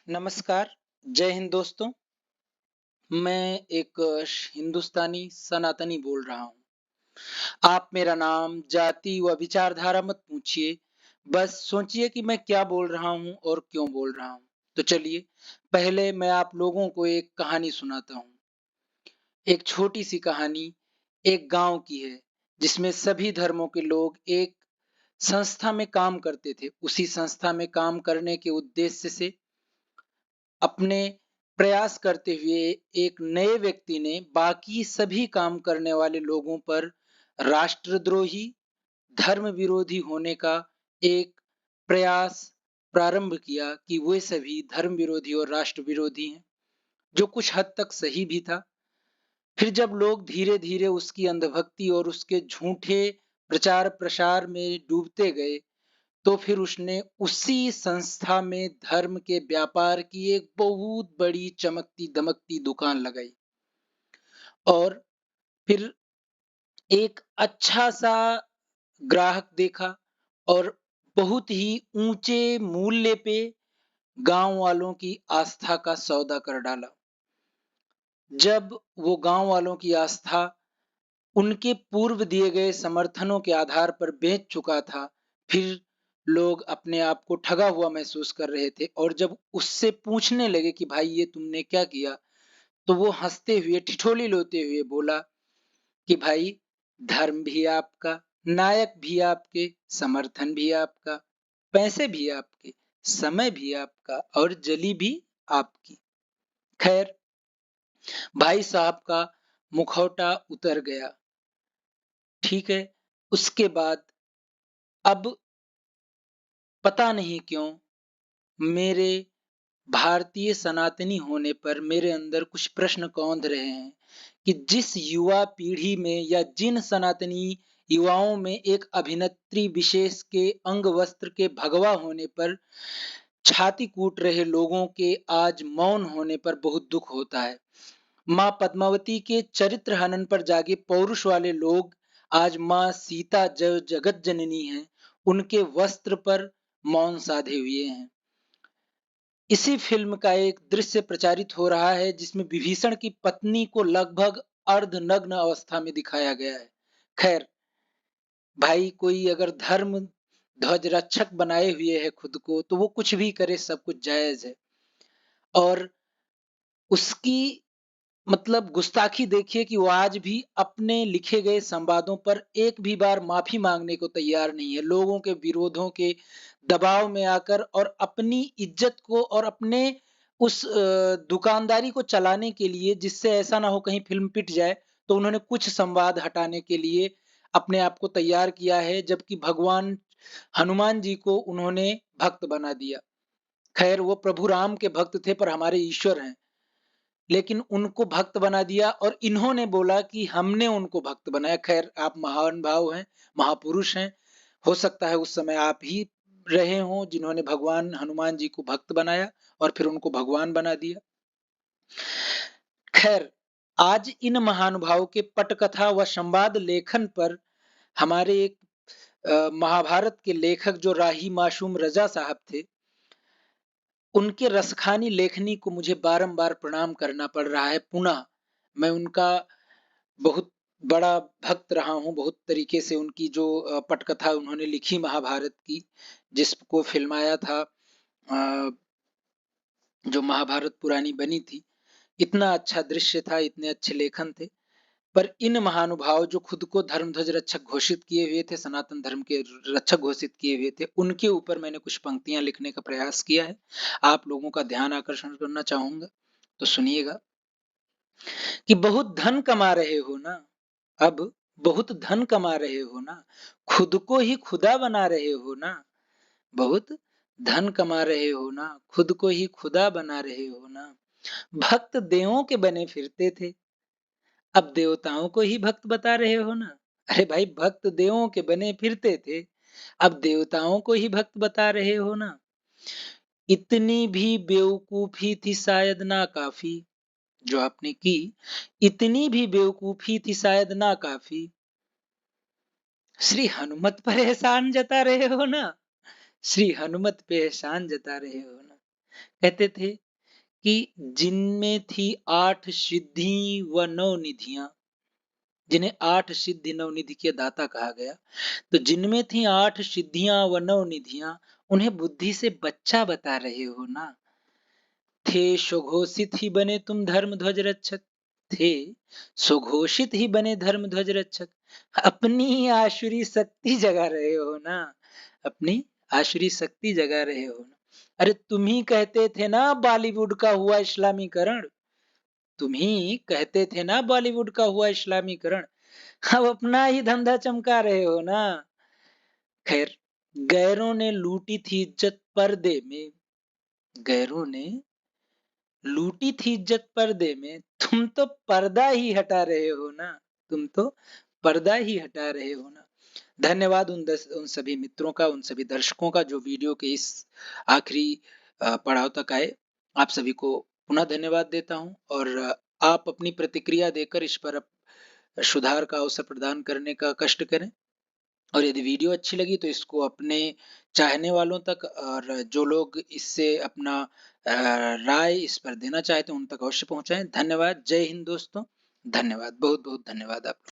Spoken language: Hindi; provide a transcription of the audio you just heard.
नमस्कार, जय हिंद दोस्तों। मैं एक हिंदुस्तानी सनातनी बोल रहा हूँ। आप मेरा नाम, जाति व विचारधारा मत पूछिए, बस सोचिए कि मैं क्या बोल रहा हूँ और क्यों बोल रहा हूँ। तो चलिए, पहले मैं आप लोगों को एक कहानी सुनाता हूँ। एक छोटी सी कहानी एक गांव की है, जिसमें सभी धर्मों के लोग एक संस्था में काम करते थे। उसी संस्था में काम करने के उद्देश्य से अपने प्रयास करते हुए एक नए व्यक्ति ने बाकी सभी काम करने वाले लोगों पर राष्ट्रद्रोही, धर्म विरोधी होने का एक प्रयास प्रारंभ किया कि वे सभी धर्म विरोधी और राष्ट्र विरोधी हैं, जो कुछ हद तक सही भी था। फिर जब लोग धीरे-धीरे उसकी अंधभक्ति और उसके झूठे प्रचार प्रसार में डूबते गए, तो फिर उसने उसी संस्था में धर्म के व्यापार की एक बहुत बड़ी चमकती-दमकती दुकान लगाई और फिर एक अच्छा-सा ग्राहक देखा और बहुत ही ऊँचे मूल्य पे गाँव वालों की आस्था का सौदा कर डाला। जब वो गाँव वालों की आस्था उनके पूर्व दिए गए समर्थनों के आधार पर बेच चुका था, फिर लोग अपने आप को ठगा हुआ महसूस कर रहे थे और जब उससे पूछने लगे कि भाई ये तुमने क्या किया? तो वो हँसते हुए, ठिठोली लेते हुए बोला कि भाई धर्म भी आपका, नायक भी आपके, समर्थन भी आपका, पैसे भी आपके, समय भी आपका और जली भी आपकी। खैर, भाई साहब का मुखौटा उतर गया। ठीक है, उसके बाद अब पता नहीं क्यों मेरे भारतीय सनातनी होने पर मेरे अंदर कुछ प्रश्न कौंध रहे हैं कि जिस युवा पीढ़ी में या जिन सनातनी युवाओं में एक अभिनेत्री विशेष के अंग वस्त्र के भगवा होने पर छाती कूट रहे लोगों के आज मौन होने पर बहुत दुख होता है। माँ पद्मावती के चरित्र हनन पर जागे पौरुष वाले लोग आज माँ सीता जो जगत जननी है, उनके वस्त्र पर मौन साधे हुए हैं। इसी फ़िल्म का एक दृश्य प्रचारित हो रहा है जिसमें विभीषण की पत्नी को लगभग अर्धनग्न अवस्था में दिखाया गया है। खैर, भाई कोई अगर धर्म ध्वज रक्षक बनाए हुए है खुद को, तो वो कुछ भी करे, सब कुछ जायज़ है। और उसकी मतलब गुस्ताखी देखिए कि वो आज भी अपने लिखे गए संवादों पर एक भी बार माफ़ी माँगने को तैयार नहीं है। लोगों के विरोधों के दबाव में आकर और अपनी इज़्ज़त को और अपने उस दुकानदारी को चलाने के लिए जिससे ऐसा ना हो कहीं फ़िल्म पिट जाए, तो उन्होंने कुछ संवाद हटाने के लिए अपने आप को तैयार किया है, जबकि भगवान हनुमान जी को उन्होंने भक्त बना दिया। ख़ैर वो प्रभु राम के भक्त थे पर हमारे ईश्वर हैं। लेकिन उनको भक्त बना दिया और इन्होंने बोला कि हमने उनको भक्त बनाया। ख़ैर आप महान भाव हैं, महापुरुष हैं, हो सकता है उस समय आप ही रहे हों जिन्होंने भगवान हनुमान जी को भक्त बनाया और फिर उनको भगवान बना दिया। ख़ैर, आज इन महानुभावों के पटकथा व संवाद लेखन पर हमारे एक महाभारत के लेखक जो राही मासूम रज़ा साहब थे, उनके रसखानी लेखनी को मुझे बारंबार प्रणाम करना पड़ रहा है पुनः। मैं उनका बहुत बड़ा भक्त रहा हूँ, बहुत तरीके से उनकी जो पटकथा उन्होंने लिखी महाभारत की, जिसको फ़िल्माया था जो महाभारत पुरानी बनी थी। इतना अच्छा दृश्य था, इतने अच्छे लेखन थे। पर इन महानुभाव जो खुद को धर्मध्वज रक्षक घोषित किए हुए थे, सनातन धर्म के रक्षक घोषित किए हुए थे, उनके ऊपर मैंने कुछ पंक्तियाँ लिखने का प्रयास किया है। आप लोगों का ध्यान आकर्षण करना चाहूँगा, तो सुनिएगा कि बहुत धन कमा रहे हो ना, अब बहुत धन कमा रहे हो ना, खुद को ही खुदा बना रहे हो ना, बहुत धन कमा रहे हो ना, खुद को ही खुदा बना रहे हो ना, भक्त देवों के बने फिरते थे, अब देवताओं को ही भक्त बता रहे हो ना। अरे भाई भक्त देवों के बने फिरते थे, अब देवताओं को ही भक्त बता रहे हो ना। इतनी भी बेवकूफी थी शायद ना काफी जो आपने की, इतनी भी बेवकूफी थी शायद ना काफी, श्री हनुमत पर एहसान जता रहे हो ना, श्री हनुमत पे एहसान जता रहे हो ना। कहते थे कि जिनमें थी 8 सिद्धि व 9 निधियाँ, जिन्हें 8 सिद्धि 9 निधि के दाता कहा गया। तो जिनमें थी 8 सिद्धियाँ व 9 निधियाँ, उन्हें बुद्धि से बच्चा बता रहे हो ना। थे सुघोषित ही बने तुम धर्म ध्वज रक्षक, थे सुघोषित ही बने धर्म ध्वज रक्षक, अपनी आसुरी शक्ति जगा रहे हो ना, अपनी आसुरी शक्ति जगा रहे हो ना। अरे तुम ही कहते थे ना बॉलीवुड का हुआ इस्लामीकरण, तुम ही कहते थे ना बॉलीवुड का हुआ इस्लामीकरण, अब अपना ही धंधा चमका रहे हो ना। खैर, गैरों ने लूटी थी इज्जत पर्दे में, गैरों ने लूटी थी इज्जत पर्दे में, तुम तो पर्दा ही हटा रहे हो ना, तुम तो पर्दा ही हटा रहे हो ना। धन्यवाद उन सभी मित्रों का, उन सभी दर्शकों का जो वीडियो के इस आखिरी पड़ाव तक आए। आप सभी को पुनः धन्यवाद देता हूं और आप अपनी प्रतिक्रिया देकर इस पर सुधार का अवसर प्रदान करने का कष्ट करें। और यदि वीडियो अच्छी लगी तो इसको अपने चाहने वालों तक, और जो लोग इससे अपना राय इस पर देना चाहते हैं उन तक अवश्य पहुंचाएं। धन्यवाद। जय हिंद दोस्तों। धन्यवाद, बहुत बहुत धन्यवाद आप।